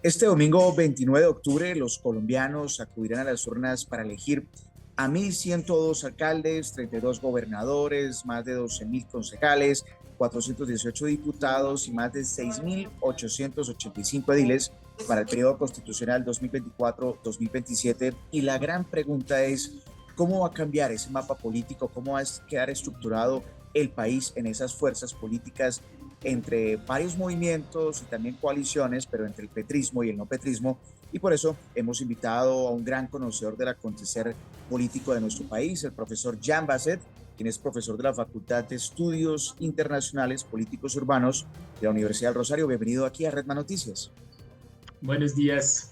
Este domingo 29 de octubre, los colombianos acudirán a las urnas para elegir a 1.102 alcaldes, 32 gobernadores, más de 12.000 concejales, 418 diputados y más de 6.885 ediles para el periodo constitucional 2024-2027. Y la gran pregunta es, ¿cómo va a cambiar ese mapa político? ¿Cómo va a quedar estructurado el país en esas fuerzas políticas entre varios movimientos y también coaliciones, pero entre el petrismo y el no petrismo? Y por eso hemos invitado a un gran conocedor del acontecer político de nuestro país, el profesor Jean Basset, quien es profesor de la Facultad de Estudios Internacionales Políticos Urbanos de la Universidad del Rosario. Bienvenido aquí a Redman Noticias. Buenos días.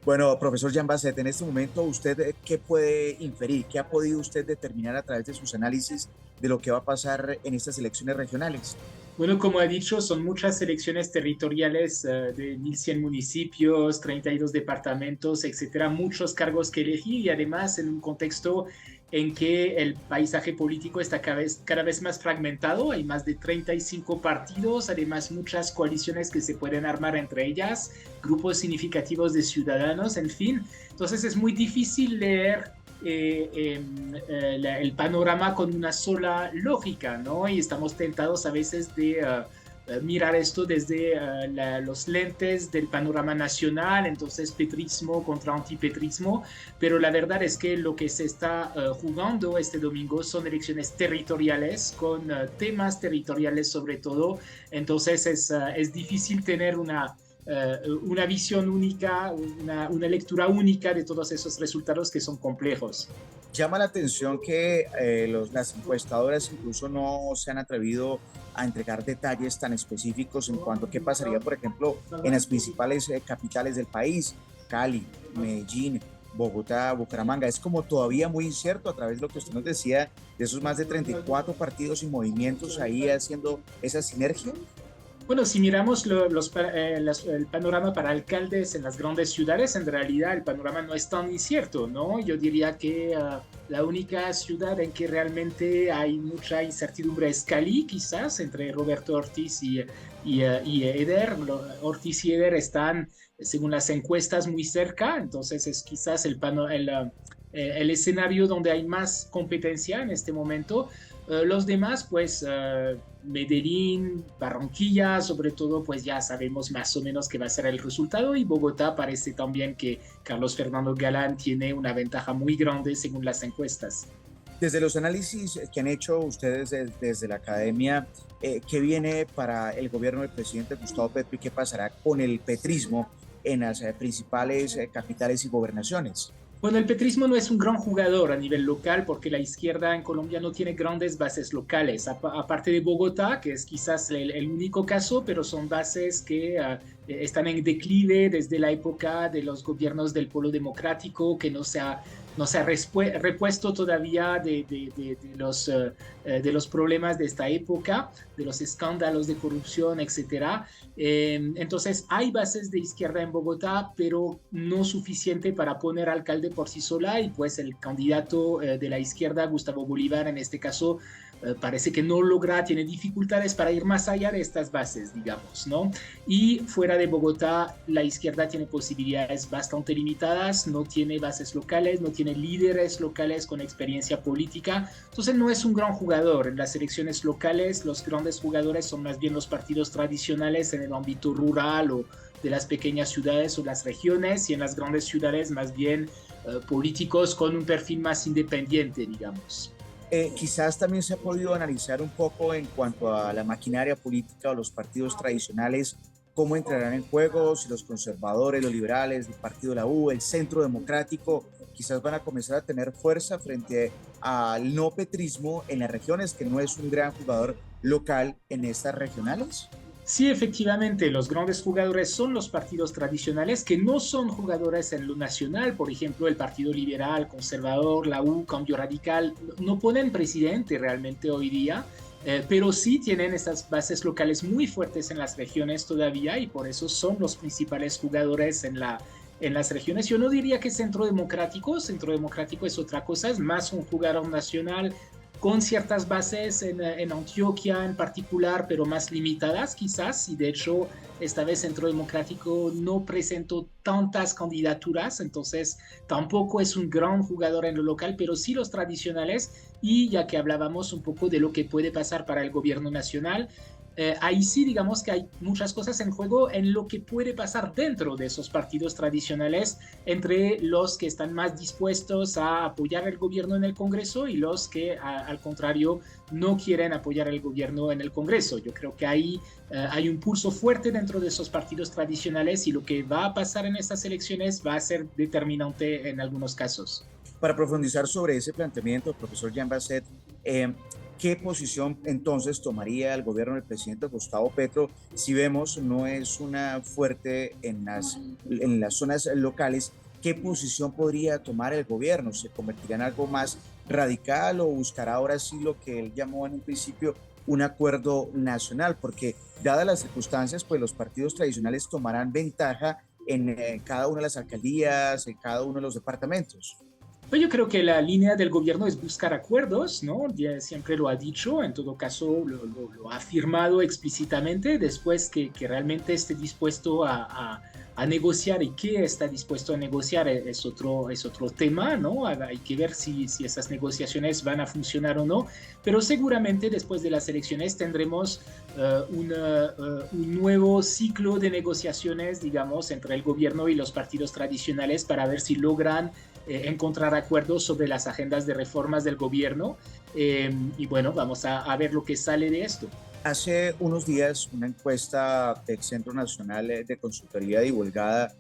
Bueno, profesor Jean Basset, en este momento, ¿usted qué puede inferir? ¿Qué ha podido usted determinar a través de sus análisis de lo que va a pasar en estas elecciones regionales? Bueno, como ha dicho, son muchas elecciones territoriales de 1.100 municipios, 32 departamentos, etcétera, muchos cargos que elegir y además en un contexto en que el paisaje político está cada vez más fragmentado. Hay más de 35 partidos, además muchas coaliciones que se pueden armar entre ellas, grupos significativos de ciudadanos, en fin. Entonces es muy difícil leer el panorama con una sola lógica, ¿no? Y estamos tentados a veces de mirar esto desde los lentes del panorama nacional, entonces petrismo contra antipetrismo, pero la verdad es que lo que se está jugando este domingo son elecciones territoriales con temas territoriales sobre todo, entonces es difícil tener una visión única, una lectura única de todos esos resultados que son complejos. Llama la atención que las encuestadoras incluso no se han atrevido a entregar detalles tan específicos en cuanto a qué pasaría, por ejemplo, en las principales capitales del país, Cali, Medellín, Bogotá, Bucaramanga. Es como todavía muy incierto a través de lo que usted nos decía, de esos más de 34 partidos y movimientos ahí haciendo esa sinergia. Bueno, si miramos el panorama para alcaldes en las grandes ciudades, en realidad el panorama no es tan incierto, ¿no? Yo diría que la única ciudad en que realmente hay mucha incertidumbre es Cali, quizás, entre Roberto Ortiz y Eder. Ortiz y Eder están, según las encuestas, muy cerca, entonces es quizás el escenario donde hay más competencia en este momento. Los demás, pues Medellín, Barranquilla, sobre todo, pues ya sabemos más o menos qué va a ser el resultado y Bogotá parece también que Carlos Fernando Galán tiene una ventaja muy grande según las encuestas. Desde los análisis que han hecho ustedes desde la academia, ¿qué viene para el gobierno del presidente Gustavo Petro y qué pasará con el petrismo en las principales capitales y gobernaciones? Bueno, el petrismo no es un gran jugador a nivel local porque la izquierda en Colombia no tiene grandes bases locales, aparte de Bogotá, que es quizás el único caso, pero son bases que están en declive desde la época de los gobiernos del Polo Democrático, que no se ha repuesto todavía de los problemas de esta época, de los escándalos de corrupción, etcétera. Entonces, hay bases de izquierda en Bogotá, pero no suficiente para poner alcalde por sí sola, y pues el candidato de la izquierda, Gustavo Bolívar, en este caso, parece que no logra, tiene dificultades para ir más allá de estas bases, digamos, ¿no? Y fuera de Bogotá, la izquierda tiene posibilidades bastante limitadas, no tiene bases locales, no tiene líderes locales con experiencia política, entonces no es un gran jugador. En las elecciones locales, los grandes jugadores son más bien los partidos tradicionales en el ámbito rural o de las pequeñas ciudades o las regiones, y en las grandes ciudades más bien políticos con un perfil más independiente, digamos. Quizás también se ha podido analizar un poco en cuanto a la maquinaria política o los partidos tradicionales, cómo entrarán en juego, si los conservadores, los liberales, el partido de la U, el centro democrático, quizás van a comenzar a tener fuerza frente al no petrismo en las regiones, que no es un gran jugador local en estas regionales. Sí, efectivamente, los grandes jugadores son los partidos tradicionales que no son jugadores en lo nacional. Por ejemplo, el Partido Liberal, Conservador, la U, Cambio Radical, no ponen presidente realmente hoy día, pero sí tienen estas bases locales muy fuertes en las regiones todavía, y por eso son los principales jugadores en las regiones. Yo no diría que Centro Democrático es otra cosa, es más un jugador nacional con ciertas bases en Antioquia en particular, pero más limitadas quizás, y de hecho esta vez Centro Democrático no presentó tantas candidaturas, entonces tampoco es un gran jugador en lo local, pero sí los tradicionales, y ya que hablábamos un poco de lo que puede pasar para el gobierno nacional, ahí sí digamos que hay muchas cosas en juego en lo que puede pasar dentro de esos partidos tradicionales entre los que están más dispuestos a apoyar el gobierno en el Congreso y los que al contrario no quieren apoyar el gobierno en el Congreso. Yo creo que ahí hay un pulso fuerte dentro de esos partidos tradicionales y lo que va a pasar en estas elecciones va a ser determinante en algunos casos. Para profundizar sobre ese planteamiento, profesor Jean Basset, ¿qué posición entonces tomaría el gobierno del presidente Gustavo Petro si vemos no es una fuerte en las zonas locales? ¿Qué posición podría tomar el gobierno? ¿Se convertirá en algo más radical o buscará ahora sí lo que él llamó en un principio un acuerdo nacional? Porque dadas las circunstancias, pues los partidos tradicionales tomarán ventaja en cada una de las alcaldías, en cada uno de los departamentos. Pues yo creo que la línea del gobierno es buscar acuerdos, ¿no? Ya siempre lo ha dicho, en todo caso lo ha afirmado explícitamente, después que realmente esté dispuesto a negociar y qué está dispuesto a negociar es otro tema, ¿no? Hay que ver si esas negociaciones van a funcionar o no, pero seguramente después de las elecciones tendremos un nuevo ciclo de negociaciones, digamos, entre el gobierno y los partidos tradicionales para ver si logran encontrar acuerdos sobre las agendas de reformas del gobierno y bueno, vamos a ver lo que sale de esto. Hace unos días una encuesta del Centro Nacional de Consultoría divulgada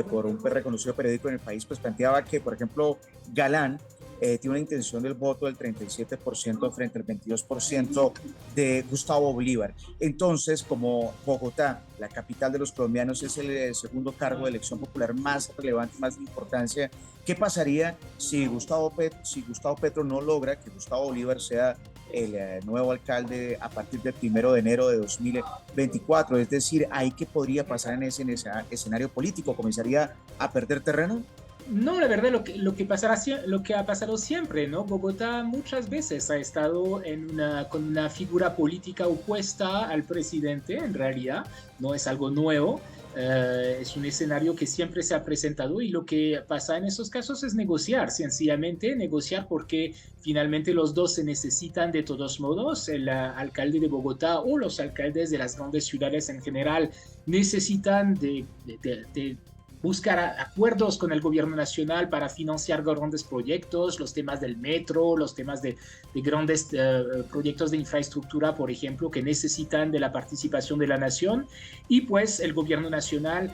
por un reconocido periódico en el país pues planteaba que, por ejemplo, Galán tiene una intención del voto del 37% frente al 22% de Gustavo Bolívar. Entonces, como Bogotá, la capital de los colombianos, es el segundo cargo de elección popular más relevante, más de importancia, ¿qué pasaría si Gustavo Petro no logra que Gustavo Bolívar sea el nuevo alcalde a partir del 1 de enero de 2024? Es decir, ¿ahí qué podría pasar en ese escenario político? ¿Comenzaría a perder terreno? No, la verdad, lo que ha pasado siempre, ¿no? Bogotá muchas veces ha estado con una figura política opuesta al presidente, en realidad, no es algo nuevo. Es un escenario que siempre se ha presentado y lo que pasa en esos casos es negociar, sencillamente negociar porque finalmente los dos se necesitan de todos modos. El alcalde de Bogotá o los alcaldes de las grandes ciudades en general necesitan de buscar acuerdos con el gobierno nacional para financiar grandes proyectos, los temas del metro, los temas de grandes proyectos de infraestructura, por ejemplo, que necesitan de la participación de la nación. Y pues el gobierno nacional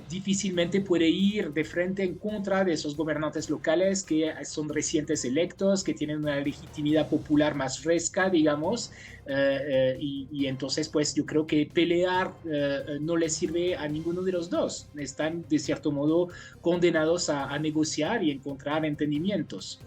difícilmente puede ir de frente en contra de esos gobernantes locales que son recientes electos, que tienen una legitimidad popular más fresca, digamos, y entonces pues yo creo que pelear no les sirve a ninguno de los dos. Están de cierto modo condenados a negociar y encontrar entendimientos.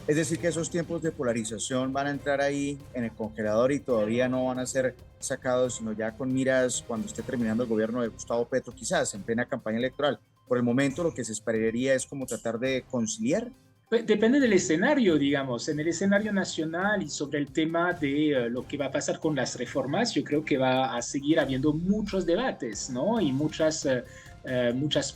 Es decir, que esos tiempos de polarización van a entrar ahí en el congelador y todavía no van a ser sacados, sino ya con miras cuando esté terminando el gobierno de Gustavo Petro, quizás en plena campaña electoral. Por el momento lo que se esperaría es como tratar de conciliar. Depende del escenario, digamos. En el escenario nacional y sobre el tema de lo que va a pasar con las reformas, yo creo que va a seguir habiendo muchos debates, ¿no? Y muchas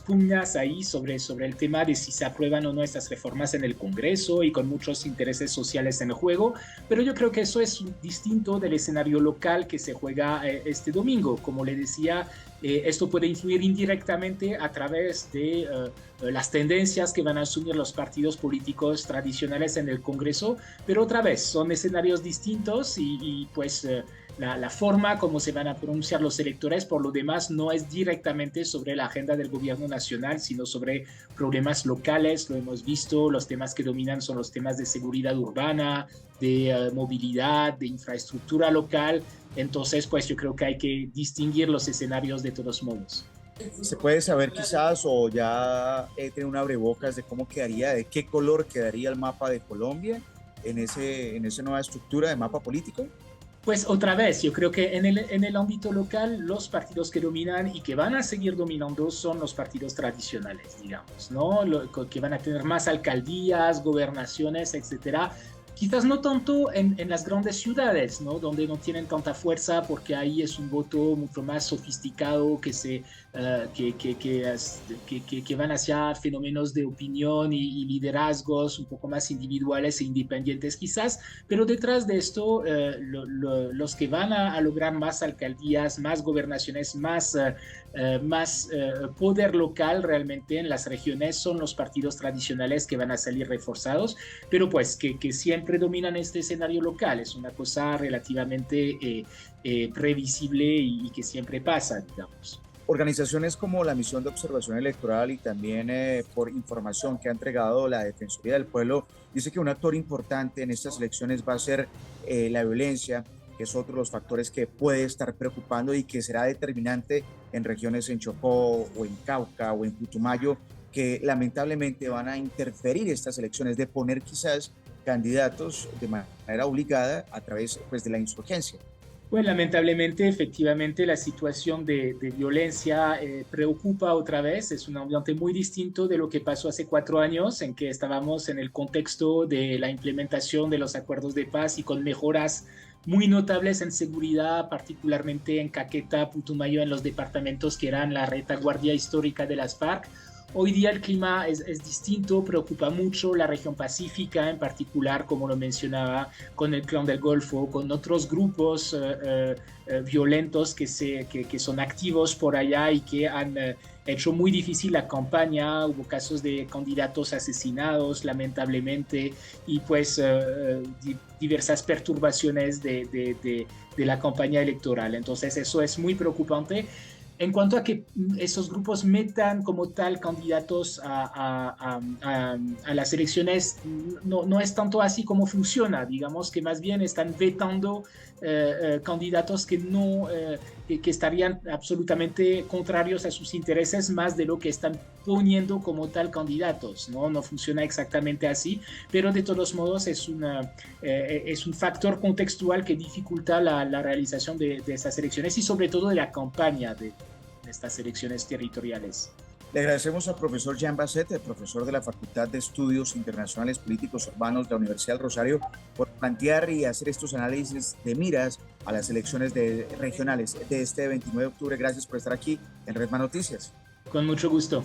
pugnas ahí sobre el tema de si se aprueban o no estas reformas en el Congreso y con muchos intereses sociales en juego, pero yo creo que eso es distinto del escenario local que se juega este domingo. Como le decía, esto puede influir indirectamente a través de las tendencias que van a asumir los partidos políticos tradicionales en el Congreso, pero otra vez son escenarios distintos y pues la forma como se van a pronunciar los electores, por lo demás, no es directamente sobre la agenda del gobierno nacional, sino sobre problemas locales. Lo hemos visto, los temas que dominan son los temas de seguridad urbana, de movilidad, de infraestructura local. Entonces, pues yo creo que hay que distinguir los escenarios de todos modos. ¿Se puede saber quizás o ya tiene un abrebocas de cómo quedaría, de qué color quedaría el mapa de Colombia en esa nueva estructura de mapa político? Pues otra vez, yo creo que en el ámbito local los partidos que dominan y que van a seguir dominando son los partidos tradicionales, digamos, ¿no? Que van a tener más alcaldías, gobernaciones, etcétera. Quizás no tanto en las grandes ciudades, ¿no? Donde no tienen tanta fuerza, porque ahí es un voto mucho más sofisticado que van hacia fenómenos de opinión y liderazgos un poco más individuales e independientes quizás, pero detrás de esto los que van a lograr más alcaldías, más gobernaciones, más poder local realmente en las regiones son los partidos tradicionales que van a salir reforzados, pero pues que siempre dominan este escenario local. Es una cosa relativamente previsible y que siempre pasa, digamos. Organizaciones como la Misión de Observación Electoral y también por información que ha entregado la Defensoría del Pueblo, dice que un actor importante en estas elecciones va a ser la violencia, que es otro de los factores que puede estar preocupando y que será determinante en regiones en Chocó o en Cauca o en Putumayo, que lamentablemente van a interferir estas elecciones, de poner quizás candidatos de manera obligada a través pues, de la insurgencia. Bueno, lamentablemente, efectivamente, la situación de violencia preocupa otra vez. Es un ambiente muy distinto de lo que pasó hace 4 años, en que estábamos en el contexto de la implementación de los acuerdos de paz y con mejoras muy notables en seguridad, particularmente en Caquetá, Putumayo, en los departamentos que eran la retaguardia histórica de las FARC. Hoy día el clima es distinto, preocupa mucho la región pacífica, en particular, como lo mencionaba, con el Clan del Golfo, con otros grupos violentos que son activos por allá y que han hecho muy difícil la campaña. Hubo casos de candidatos asesinados, lamentablemente, y pues diversas perturbaciones de la campaña electoral. Entonces eso es muy preocupante. En cuanto a que esos grupos metan como tal candidatos a las elecciones, no es tanto así como funciona. Digamos que más bien están vetando candidatos que estarían absolutamente contrarios a sus intereses, más de lo que están poniendo como tal candidatos. No funciona exactamente así, pero de todos modos es un factor contextual que dificulta la realización de esas elecciones y sobre todo de la campaña de estas elecciones territoriales. Le agradecemos al profesor Jean Basset, el profesor de la Facultad de Estudios Internacionales Políticos Urbanos de la Universidad del Rosario, por plantear y hacer estos análisis de miras a las elecciones regionales de este 29 de octubre. Gracias por estar aquí en Redman Noticias. Con mucho gusto.